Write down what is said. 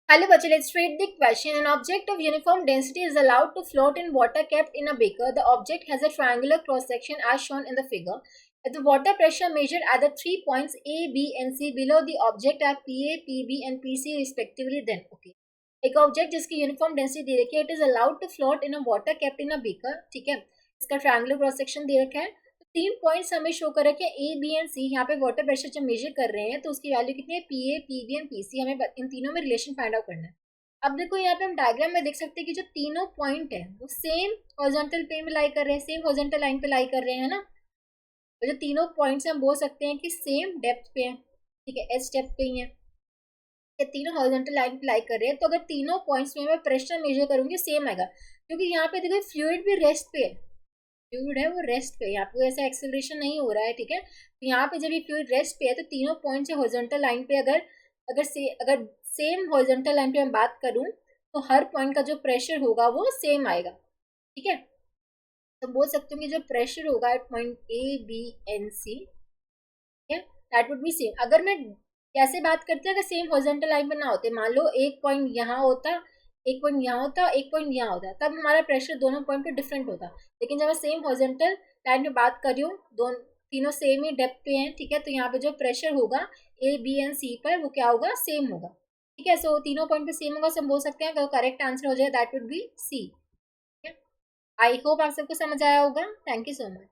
Hello, Bachel. Let's read the question. An object of uniform density is allowed to float in water kept in a beaker. The object has a triangular cross section as shown in the figure. If the water pressure measured at the 3 points A, B, and C below the object are PA, PB, and PC respectively, then okay. एक object जिसकी uniform density दे रखी है, it is allowed to float in a water kept in a beaker, ठीक है. इसका triangular cross section दे रखा है. तो 3 पॉइंट्स हमें शो कर रखे हैं ए, बी एंड सी. यहाँ पे वाटर प्रेशर जब मेजर कर रहे हैं तो उसकी वैल्यू कितनी है, P A, P B and P C. हमें इन तीनों में रिलेशन फाइंड आउट करना है. अब देखो यहाँ पे हम डायग्राम में देख सकते हैं कि जो तीनों पॉइंट है वो सेम हॉरिजॉन्टल प्लेन में लाई कर रहे हैं, सेम हॉरिजॉन्टल लाइन पे लाई कर रहे हैं ना. तो जो तीनों पॉइंट्स हम बोल सकते हैं कि सेम डेप्थ पे हैं, ठीक है, एस डेप्थ पे ही है. ये तीनों हॉरिजॉन्टल लाइन पे लाई कर रहे हैं. तो अगर तीनों पॉइंट्स में मैं प्रेशर मेजर करूंगी सेम आएगा, क्योंकि यहाँ पे देखो फ्लूइड भी रेस्ट पे है. फ्लूइड है वो रेस्ट पे, यहाँ पे ऐसा एक्सेलरेशन नहीं हो रहा है, ठीक है. तो यहाँ पे जब ये फ्लूइड रेस्ट पे है तो तीनों पॉइंट से हॉरिजॉन्टल लाइन पे अगर अगर सेम हॉरिजॉन्टल लाइन पे मैं बात करूँ तो हर पॉइंट का जो प्रेशर होगा वो सेम आएगा, ठीक है. तो बोल सकते हो कि जो प्रेशर होगा at point A, B and C, ठीक है, दैट वुड बी सेम. अगर मैं कैसे बात करते हैं, अगर सेम हॉरिजॉन्टल लाइन पर ना होते, मान लो एक पॉइंट यहाँ होता, एक पॉइंट यहाँ होता, एक पॉइंट यहाँ होता, तब हमारा प्रेशर दोनों पॉइंट पे डिफरेंट होता. लेकिन जब मैं सेम हॉरिजॉन्टल लाइन पे बात कर रही हूँ, दोनों तीनों सेम ही डेप्थ पे हैं, ठीक है, तो यहाँ पे जो प्रेशर होगा ए, बी एंड सी पर वो क्या होगा, सेम होगा, ठीक है. सो तीनों पॉइंट पे सेम होगा, सो हम बोल सकते हैं अगर करेक्ट आंसर हो जाए that would be C. I hope आप सबको समझ आया होगा. Thank you so much.